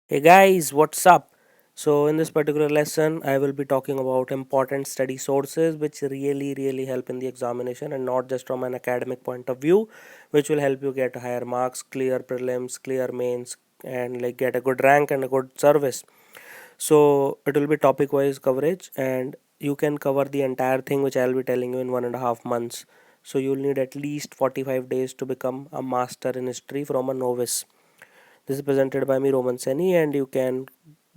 Hey guys, what's up? So, in this particular lesson, I will be talking about important study sources which really help in the examination and not just from an academic point of view, which will help you get higher marks, clear prelims, clear mains, and like get a good rank and a good service. So, it will be topic wise coverage, and you can cover the entire thing which I'll be telling you in 1.5 months. So, you'll need at least 45 days to become a master in history from a novice. This is presented by me, Roman Saini, and you can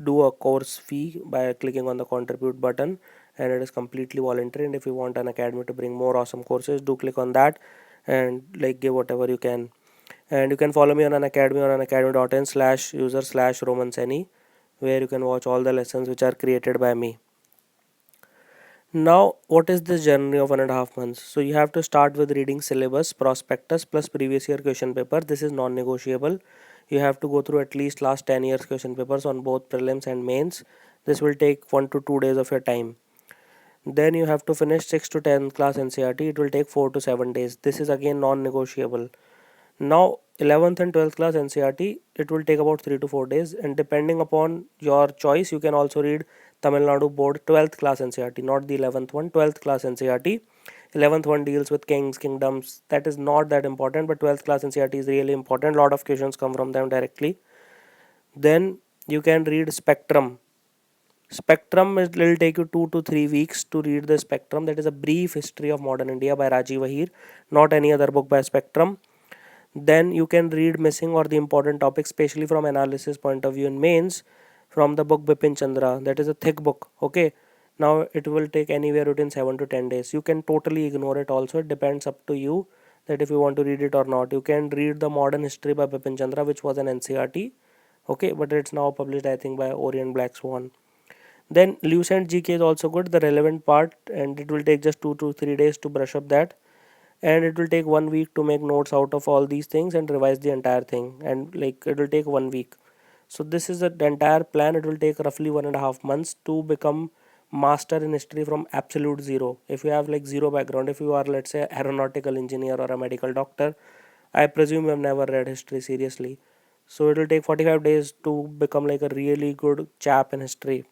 do a course fee by clicking on the contribute button, and it is completely voluntary. And if you want an academy to bring more awesome courses, do click on that and like give whatever you can. And you can follow me on an academy on unacademy.in/user/Roman Saini, where you can watch all the lessons which are created by me. Now, what is this journey of 1.5 months? So you have to start with reading syllabus, prospectus plus previous year question paper. This is non-negotiable. You have to go through at least last 10 years question papers on both prelims and mains. This will take 1 to 2 days of your time. Then you have to finish 6 to 10 class NCERT. It will take 4 to 7 days. This is again non-negotiable. Now 11th and 12th class NCERT, it will take about 3 to 4 days, and depending upon your choice you can also read Tamil Nadu board 12th class NCERT, not the 11th one, 12th class NCERT. 11th one deals with kings, kingdoms, that is not that important, but 12th class NCERT is really important. Lot of questions come from them directly. Then you can read spectrum. Spectrum will take you 2 to 3 weeks to read the spectrum. That is a brief history of modern India by Rajiv Ahir, not any other book by spectrum. Then you can read missing or the important topics, especially from analysis point of view in mains, from the book Bipin Chandra. That is a thick book. Okay, now it will take anywhere between 7 to 10 days. You can totally ignore it also. It depends up to you that if you want to read it or not. You can read the modern history by Bipin Chandra, which was an NCERT. Okay, but it's now published I think by Orient Black Swan. Then Lucent GK is also good, the relevant part, and it will take just 2 to 3 days to brush up that, and it will take 1 week to make notes out of all these things and revise the entire thing, and like it will take 1 week. So this is the entire plan. It will take roughly 1.5 months to become master in history from absolute zero. If you have like zero background, if you are let's say aeronautical engineer or a medical doctor, I presume you have never read history seriously. So it will take 45 days to become like a really good chap in history.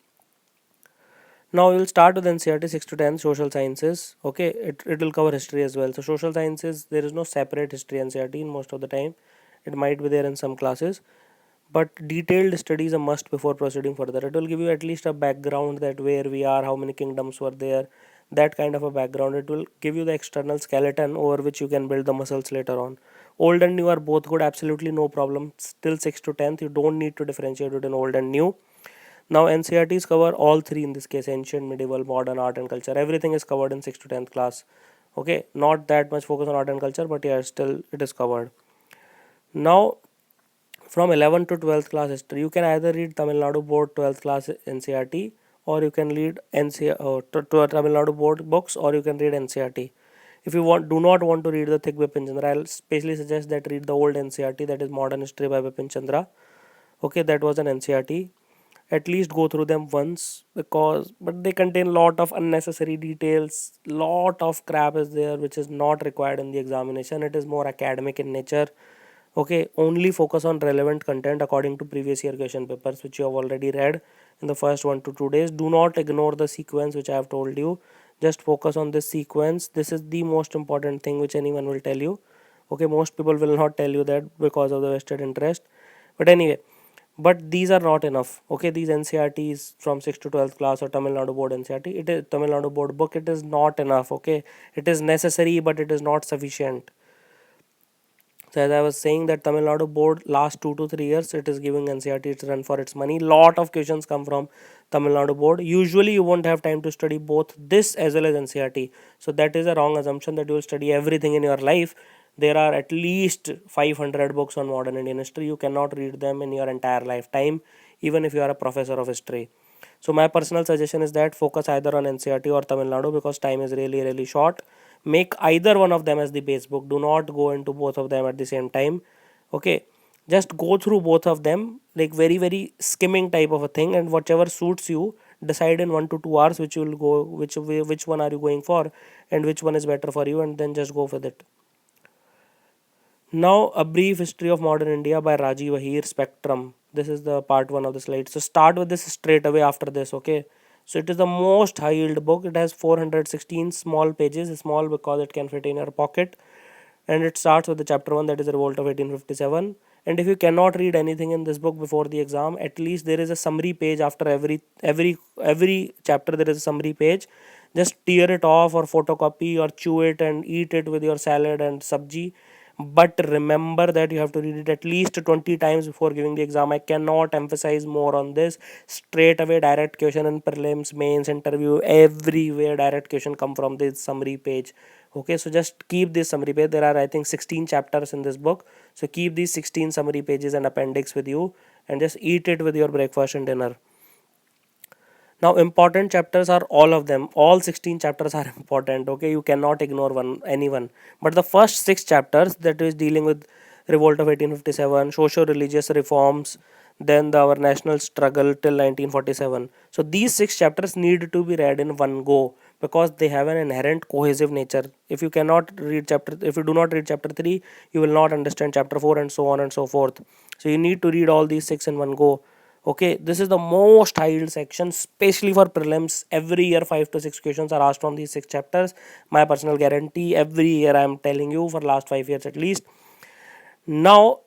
Now we will start with NCERT 6 to 10 social sciences. Okay, it will cover history as well. So social sciences, there is no separate history NCERT in most of the time. It might be there in some classes, but detailed study is a must before proceeding further. It will give you at least a background that where we are, how many kingdoms were there, that kind of a background. It will give you the external skeleton over which you can build the muscles later on. Old and new are both good, absolutely no problem. Still 6 to 10th, you don't need to differentiate between old and new. Now NCERTs cover all three in this case: ancient, medieval, modern, art and culture. Everything is covered in 6th to 10th class. Okay, not that much focus on art and culture, but yeah, still it is covered. Now from 11th to 12th class history, you can either read Tamil Nadu board 12th class NCERT, or you can read to Tamil Nadu board books, or you can read NCERT. If you do not want to read the thick Bipin Chandra, I'll specially suggest that read the old NCERT, that is modern history by Bipin Chandra. Okay, that was an NCERT. At least go through them once, because but they contain lot of unnecessary details. Lot of crap is there which is not required in the examination. It is more academic in nature. Okay, only focus on relevant content according to previous year question papers which you have already read in the first 1 to 2 days. Do not ignore the sequence which I have told you. Just focus on this sequence. This is the most important thing which anyone will tell you. Okay, most people will not tell you that because of the vested interest, but anyway, but these are not enough. Okay, these NCRTs from 6th to 12th class or Tamil Nadu board NCRT, it is Tamil Nadu board book, it is not enough. Okay, it is necessary but it is not sufficient. So as I was saying that Tamil Nadu board last 2 to 3 years it is giving NCRT its run for its money. Lot of questions come from Tamil Nadu board. Usually you won't have time to study both this as well as NCRT. So that is a wrong assumption that you will study everything in your life. There are at least 500 books on modern Indian history. You cannot read them in your entire lifetime, even if you are a professor of history. So my personal suggestion is that focus either on NCRT or Tamil Nadu, because time is really short. Make either one of them as the base book. Do not go into both of them at the same time. Okay, just go through both of them like very skimming type of a thing, and whichever suits you, decide in 1 to 2 hours which you will go, which one are you going for, and which one is better for you, and then just go with it. Now, a brief history of modern India by Rajiv Ahir, Spectrum. This is the part 1 of the slide. So start with this straight away after this. Okay, so it is the most high yield book. It has 416 small pages, small because it can fit in your pocket, and it starts with the chapter 1, that is the revolt of 1857. And if you cannot read anything in this book before the exam, at least there is a summary page after every chapter. There is a summary page. Just tear it off or photocopy or chew it and eat it with your salad and sabji. But remember that you have to read it at least 20 times before giving the exam. I cannot emphasize more on this. Straight away direct question in prelims, mains, interview, everywhere direct question come from this summary page. Okay, so just keep this summary page. There are, I think, 16 chapters in this book, so keep these 16 summary pages and appendix with you, and just eat it with your breakfast and dinner. Now important chapters are all of them, all 16 chapters are important. Okay, you cannot ignore anyone, but the first 6 chapters, that is dealing with revolt of 1857, social religious reforms, then our national struggle till 1947. So these 6 chapters need to be read in one go, because they have an inherent cohesive nature. If you do not read chapter 3, you will not understand chapter 4, and so on and so forth. So you need to read all these 6 in one go. Okay, this is the most high yield section, especially for prelims. Every year 5 to 6 questions are asked from these 6 chapters. My personal guarantee, every year I am telling you, for last 5 years at least. Now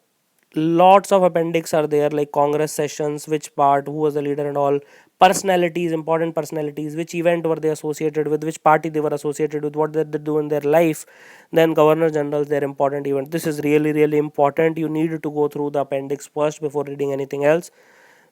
lots of appendix are there, like congress sessions, which part, who was the leader and all, personalities, important personalities, which event were they associated with, which party they were associated with, what did they do in their life. Then governor generals, their important event. This is really really important. You need to go through the appendix first before reading anything else.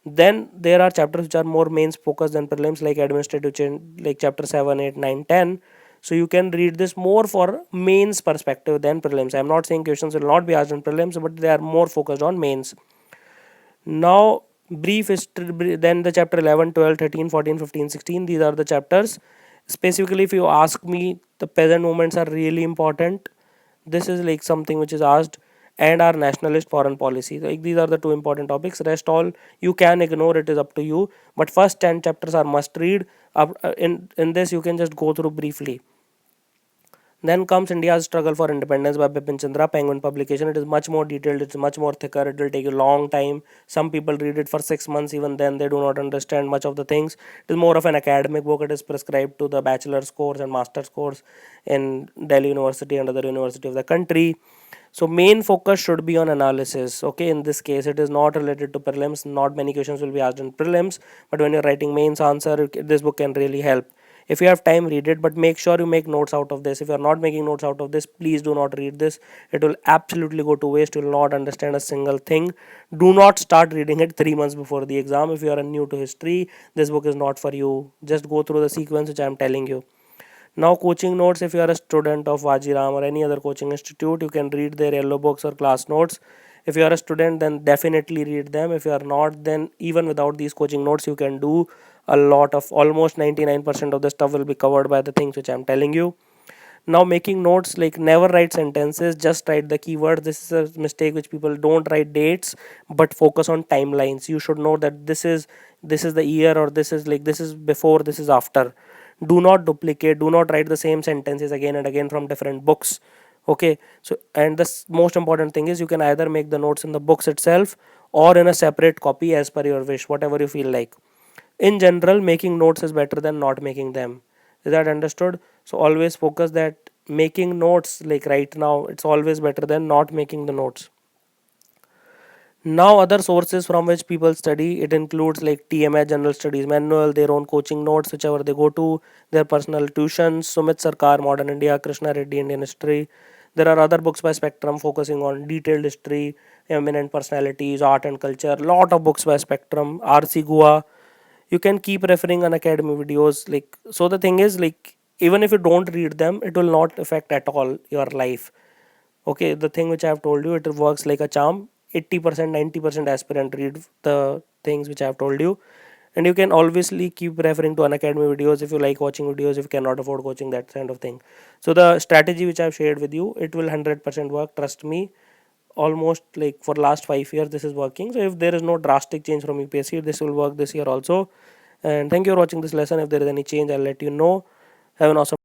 Then there are chapters which are more mains focused than prelims, like administrative change, like chapter 7, 8, 9, 10. So you can read this more for mains perspective than prelims. I'm not saying questions will not be asked in prelims, but they are more focused on mains. Now brief history, then the chapter 11, 12, 13, 14, 15, 16, these are the chapters. Specifically if you ask me, the peasant movements are really important. This is like something which is asked, and our nationalist foreign policy. Like these are the two important topics. Rest all you can ignore, it is up to you. But first 10 chapters are must read. In this you can just go through briefly. Then comes India's struggle for independence by Bipin Chandra, Penguin publication. It is much more detailed, it's much more thicker, it will take a long time. Some people read it for 6 months, even then they do not understand much of the things. It is more of an academic book. It is prescribed to the bachelor's course and master's course in Delhi University and other university of the country. So main focus should be on analysis. Okay, in this case it is not related to prelims. Not many questions will be asked in prelims, but when you're writing mains answer, this book can really help. If you have time, read it, but make sure you make notes out of this. If you are not making notes out of this, please do not read this. It will absolutely go to waste. You will not understand a single thing. Do not start reading it 3 months before the exam. If you are new to history, this book is not for you. Just go through the sequence which I am telling you. Now coaching notes, if you are a student of Vajiram or any other coaching institute, you can read their yellow books or class notes. If you are a student, then definitely read them. If you are not, then even without these coaching notes, you can do a lot of, almost 99% of the stuff will be covered by the things which I am telling you. Now making notes, like never write sentences, just write the keyword. This is a mistake which people don't write dates, but focus on timelines. You should know that this is the year, or this is like, this is before, this is after. Do not duplicate, do not write the same sentences again and again from different books. Okay, so and the most important thing is, you can either make the notes in the books itself or in a separate copy as per your wish, whatever you feel like. In general, making notes is better than not making them. Is that understood? So always focus that making notes, like right now, it's always better than not making the notes. Now other sources from which people study, it includes like TMI General Studies Manual, their own coaching notes whichever they go to, their personal tuitions, Sumit Sarkar Modern India, Krishna Reddy Indian History. There are other books by Spectrum focusing on detailed history, eminent personalities, art and culture. Lot of books by Spectrum, RC Gua. You can keep referring on academy videos. Like, so the thing is, like, even if you don't read them, it will not affect at all your life. Okay, the thing which I have told you, it works like a charm. 80%, 90% aspirant read the things which I have told you. And you can obviously keep referring to unacademy videos if you like watching videos, if you cannot afford coaching, that kind of thing. So the strategy which I have shared with you, it will 100% work, trust me. Almost like for last 5 years this is working. So if there is no drastic change from UPSC, this will work this year also. And thank you for watching this lesson. If there is any change, I'll let you know. Have an awesome